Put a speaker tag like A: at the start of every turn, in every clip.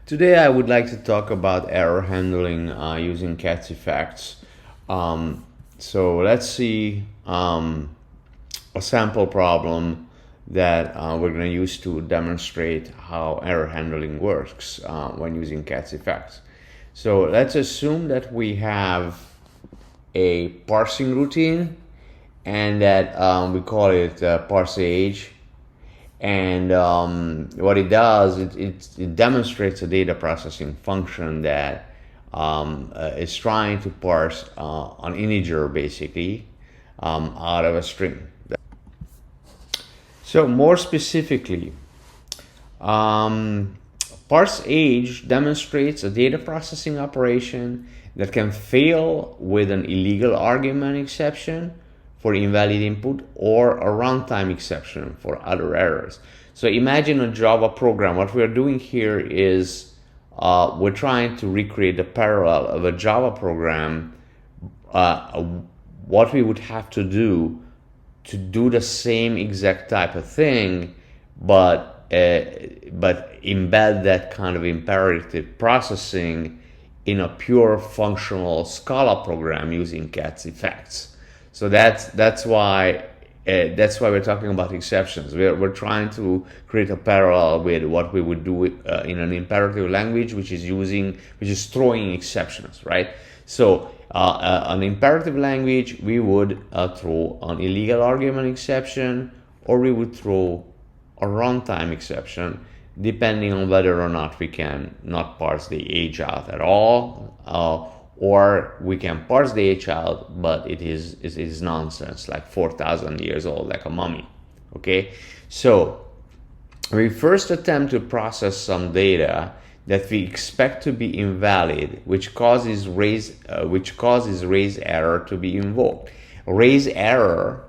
A: Today I would like to talk about error handling using catch effects. So let's see a sample problem that we're going to use to demonstrate how error handling works when using catch effects. So let's assume that we have a parsing routine and that we call it parse age. And what it does, it demonstrates a data processing function that is trying to parse an integer, basically, out of a string. So more specifically, parse age demonstrates a data processing operation that can fail with an illegal argument exception for invalid input or a runtime exception for other errors. So imagine a Java program. What we're doing here is we're trying to recreate the parallel of a Java program, what we would have to do the same exact type of thing, but embed that kind of imperative processing in a pure functional Scala program using catch effects. So that's why we're talking about exceptions. We're trying to create a parallel with what we would do in an imperative language, which is throwing exceptions, right? So an imperative language, we would throw an illegal argument exception, or we would throw a runtime exception, depending on whether or not we can not parse the age out at all, or we can parse the age out, but it is nonsense, like 4,000 years old, like a mummy. Okay, so we first attempt to process some data that we expect to be invalid, which causes raiseError to be invoked. RaiseError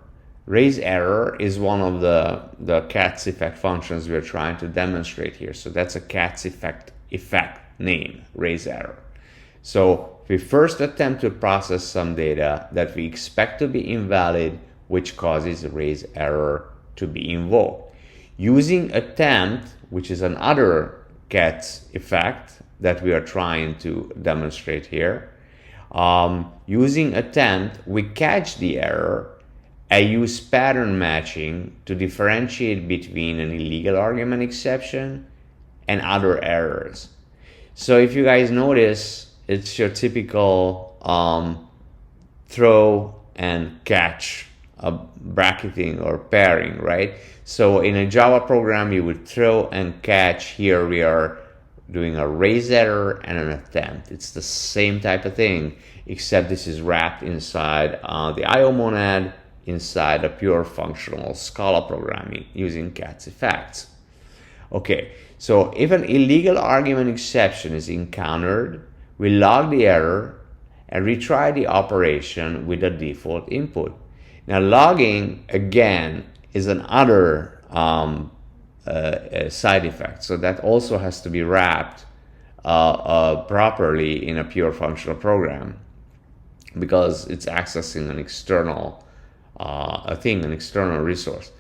A: is one of the catch effect functions we're trying to demonstrate here. So that's a catch effect name, raiseError. So we first attempt to process some data that we expect to be invalid, which causes raiseError to be invoked. Using attempt, which is another catch effect that we are trying to demonstrate here, using attempt, we catch the error. I use pattern matching to differentiate between an illegal argument exception and other errors. So if you guys notice, it's your typical throw and catch bracketing or pairing, right? So in a Java program, you would throw and catch. Here we are doing a raiseError and an attempt. It's the same type of thing, except this is wrapped inside the IO monad, inside a pure functional Scala programming using catch effects. Okay, so if an illegal argument exception is encountered, we log the error and retry the operation with the default input. Now logging, again, is another side effect. So that also has to be wrapped properly in a pure functional program, because it's accessing an external an external resource.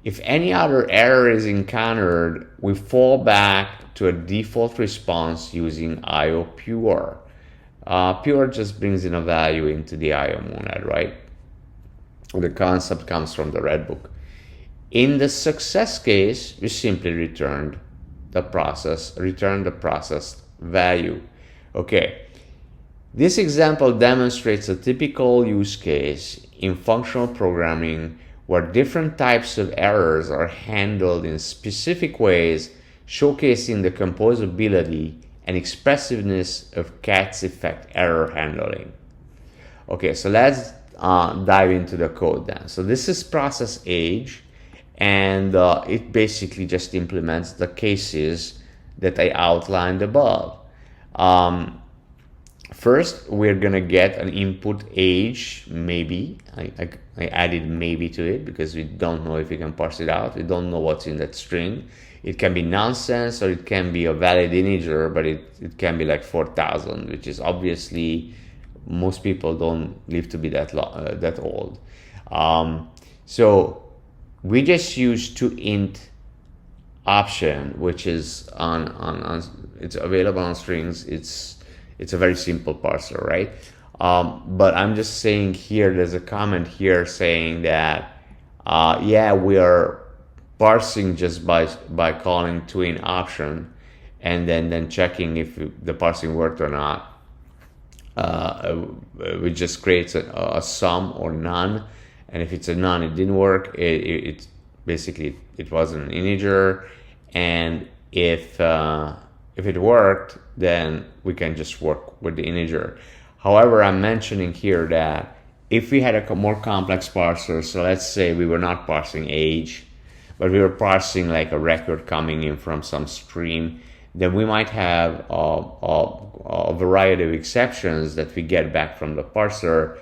A: If any other error is encountered, we fall back to a default response using IO pure. Pure just brings in a value into the IO monad, right? The concept comes from the Red Book. In the success case, we simply return the processed value. Okay. This example demonstrates a typical use case in functional programming where different types of errors are handled in specific ways, showcasing the composability and expressiveness of catch effect error handling. Okay, so let's dive into the code then. So this is process age, and it basically just implements the cases that I outlined above. First, we're gonna get an input age, maybe. I added maybe to it because we don't know if we can parse it out. We don't know what's in that string. It can be nonsense, or it can be a valid integer, but it can be like 4,000, which is obviously, most people don't live to be that old. So we just use toInt option, which is on it's available on strings. It's a very simple parser, right? But I'm just saying here, there's a comment here saying that yeah, we are parsing just by calling twin option, and then checking if the parsing worked or not. It just creates a sum or none, and if it's a none, it didn't work. It basically it wasn't an integer, and if it worked, then we can just work with the integer. However, I'm mentioning here that if we had a more complex parser, so let's say we were not parsing age, but we were parsing like a record coming in from some stream, then we might have a variety of exceptions that we get back from the parser,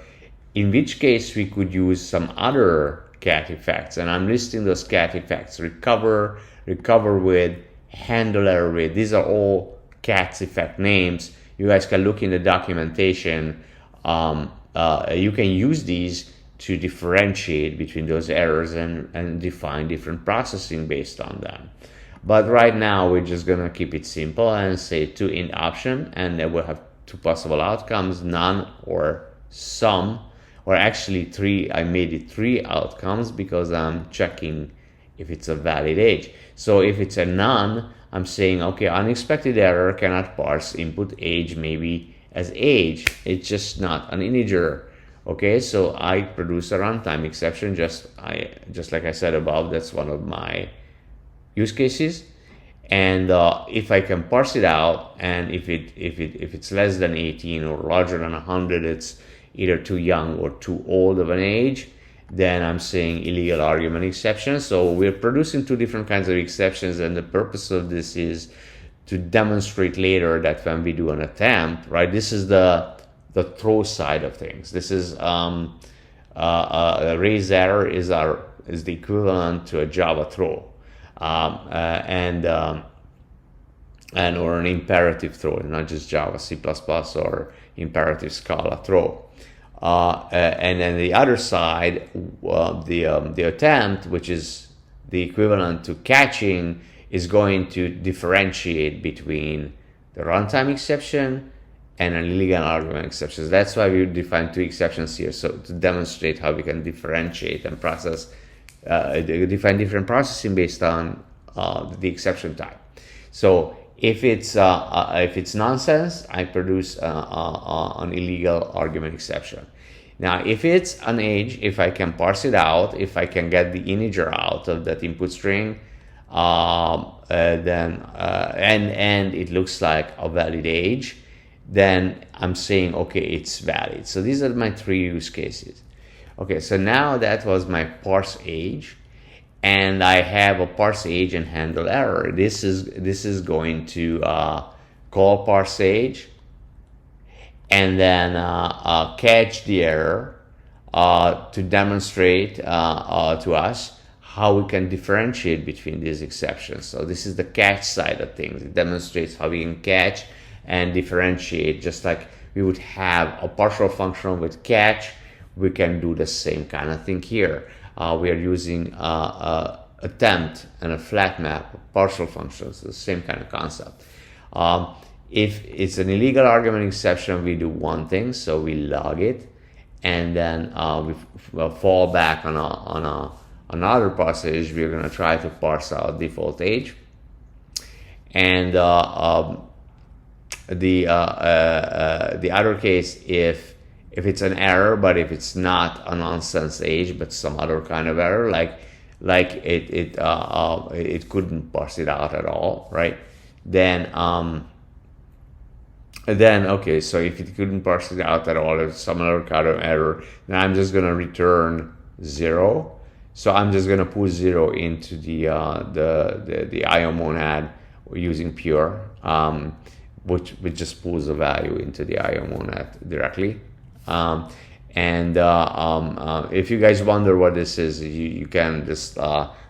A: in which case we could use some other cat effects. And I'm listing those cat effects: recover, recover with, handle error with. These are all cats effect names. You guys can look in the documentation. You can use these to differentiate between those errors and define different processing based on them. But right now we're just gonna keep it simple and say two int option, and then we'll have two possible outcomes: none or some, or actually three. I made it three outcomes because I'm checking if it's a valid age. So if it's a none, I'm saying, okay, unexpected error, cannot parse input age maybe as age. It's just not an integer. Okay, so I produce a runtime exception, just like I said above. That's one of my use cases. And if I can parse it out, and if it's less than 18 or larger than 100, it's either too young or too old of an age, then I'm saying illegal argument exception. So we're producing two different kinds of exceptions, and the purpose of this is to demonstrate later that when we do an attempt, right, this is the throw side of things. This is raiseError is the equivalent to a Java throw, and or an imperative throw, not just Java, C++, or imperative Scala throw. And then the other side, the attempt, which is the equivalent to catching, is going to differentiate between the runtime exception and an illegal argument exception. That's why we define two exceptions here, so to demonstrate how we can differentiate and process, define different processing based on the exception type. So if it's nonsense, I produce an illegal argument exception. Now, if it's an age, if I can parse it out, if I can get the integer out of that input string, then and it looks like a valid age, then I'm saying, okay, it's valid. So these are my three use cases. Okay, so now that was my parse age, and I have a parse age and handle error. This is going to call parse age, and then catch the error to demonstrate to us how we can differentiate between these exceptions. So this is the catch side of things. It demonstrates how we can catch and differentiate. Just like we would have a partial function with catch, we can do the same kind of thing here. We are using attempt and a flat map, partial functions, the same kind of concept. If it's an illegal argument exception, we do one thing, so we log it, and then we fall back on another parse age. We're going to try to parse out default age, and the other case, if it's an error, but if it's not a nonsense age, but some other kind of error, like it couldn't parse it out at all, right? Then okay, so if it couldn't parse it out at all, there's some other kind of error, then I'm just gonna return 0. So I'm just gonna put 0 into the IO monad using pure, which just pulls the value into the IO monad directly. If you guys wonder what this is, you can just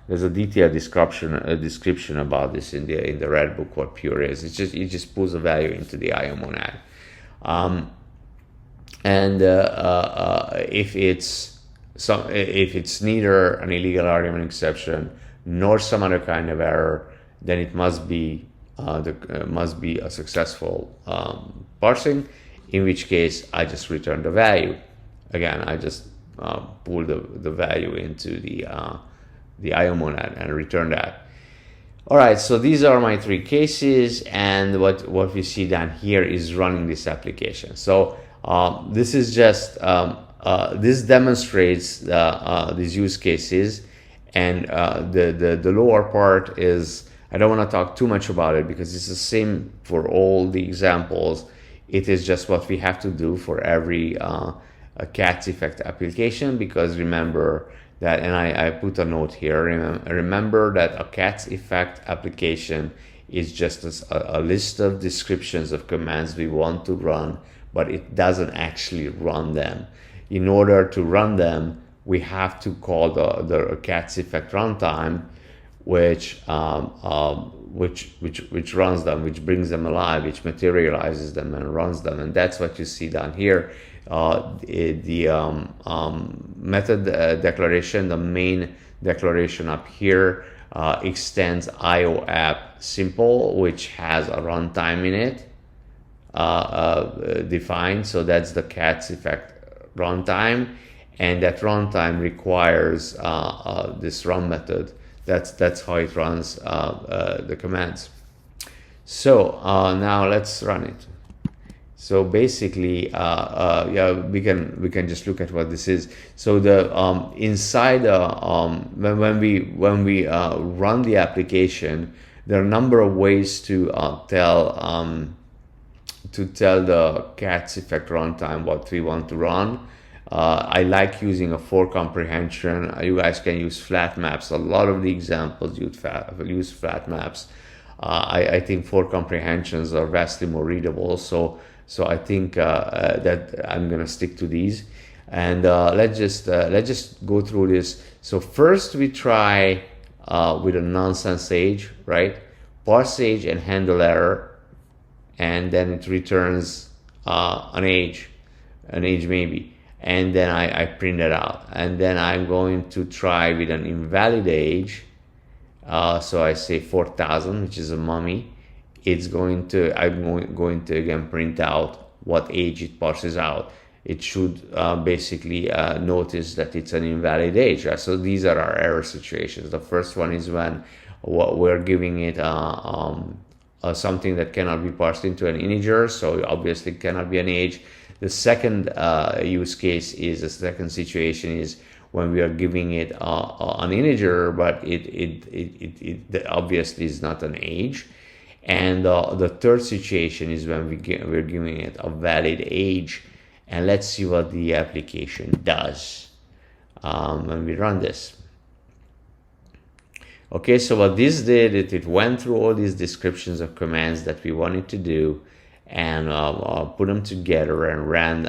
A: there's a detailed description about this in the red book. What pure is? It just pulls a value into the IO monad, if it's neither an illegal argument exception nor some other kind of error, then it must be must be a successful parsing, in which case I just return the value. Again, I just pull the value into the IO monad and return that. All right, so these are my three cases, and what we see down here is running this application. So this is just this demonstrates these use cases, and the lower part is, I don't want to talk too much about it because it's the same for all the examples. It is just what we have to do for every CATS effect application, because remember that, and I put a note here, remember that a CATS effect application is just a list of descriptions of commands we want to run, but it doesn't actually run them. In order to run them, we have to call the CATS effect runtime, which runs them, which brings them alive, which materializes them and runs them, and that's what you see down here. The method declaration, the main declaration up here, extends IO app simple, which has a runtime in it defined. So that's the CATS effect runtime, and that runtime requires this run method. That's how it runs the commands. So now let's run it. So basically, yeah, we can just look at what this is. So the inside when we run the application, there are a number of ways to tell the CATS effect runtime what we want to run. I like using a for comprehension. You guys can use flat maps. A lot of the examples use flat maps. I think for comprehensions are vastly more readable. So I think that I'm gonna stick to these, and let's just go through this. So first we try with a nonsense age, right? Parse age and handle error, and then it returns an age maybe, and then I print it out, and then I'm going to try with an invalid age. So I say 4,000, which is a mummy. It's going to, I'm going to again print out what age it parses out. It should basically notice that it's an invalid age. Right? So these are our error situations. The first one is when we're giving it something that cannot be parsed into an integer, so obviously it cannot be an age. The second use case is, the second situation is when we are giving it an integer, but it obviously is not an age. And the third situation is when we're giving it a valid age. And let's see what the application does when we run this. Okay, so what this did, it went through all these descriptions of commands that we wanted to do, and put them together and ran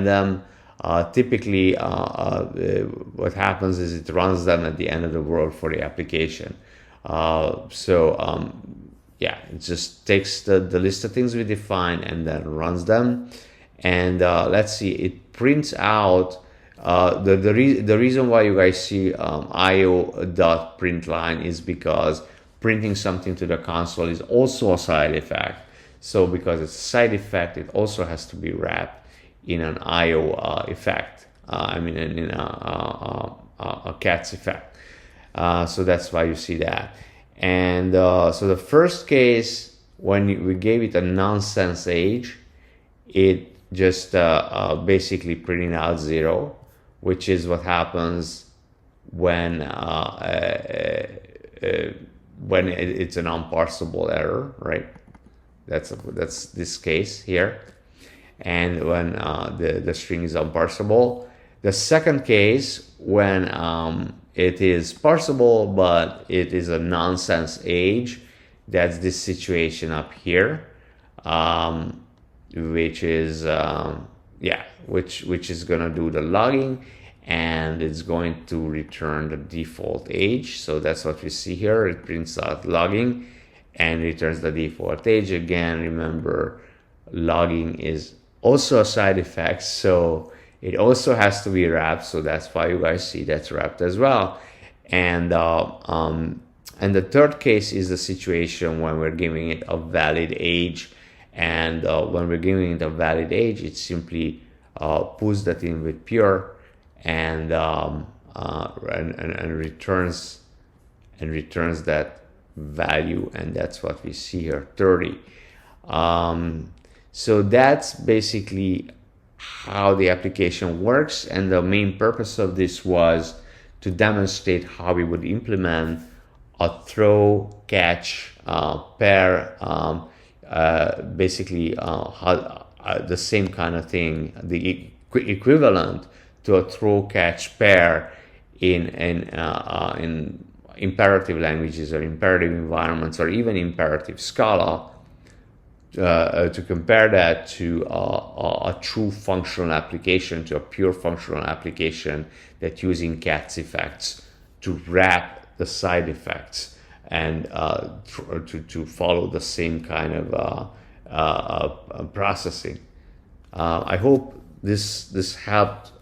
A: them. Typically, what happens is it runs them at the end of the world for the application. Yeah, it just takes the list of things we define and then runs them. And let's see, it prints out the reason why you guys see io.println is because printing something to the console is also a side effect. So because it's a side effect, it also has to be wrapped in an IO effect. I mean, in a CATS effect. So that's why you see that. And so the first case, when we gave it a nonsense age, it just basically printed out 0, which is what happens when it's an unparsable error, right? That's this case here. And when the string is unparsable. The second case, when it is parsable but it is a nonsense age, that's this situation up here, which is which is gonna do the logging, and it's going to return the default age. So that's what we see here. It prints out logging and returns the default age. Again, remember, logging is also a side effect, so it also has to be wrapped. So that's why you guys see that's wrapped as well. And And the third case is the situation when we're giving it a valid age. And when we're giving it a valid age, it simply puts that in with pure and returns that value, and that's what we see here, 30. So that's basically how the application works, and the main purpose of this was to demonstrate how we would implement a throw catch pair, basically how, the same kind of thing, the equivalent to a throw catch pair in imperative languages or imperative environments or even imperative Scala, to compare that to a true functional application, to a pure functional application that using cats effects to wrap the side effects and to follow the same kind of processing. I hope this helped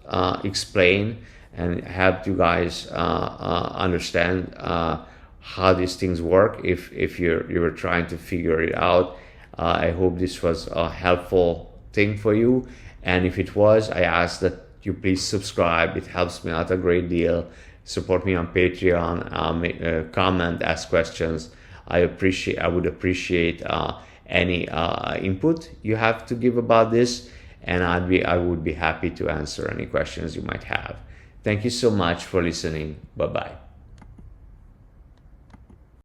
A: explain and helped you guys understand how these things work. If you were trying to figure it out, I hope this was a helpful thing for you. And if it was, I ask that you please subscribe. It helps me out a great deal. Support me on Patreon. Comment, ask questions. I would appreciate any input you have to give about this, and I would be happy to answer any questions you might have. Thank you so much for listening. Bye bye.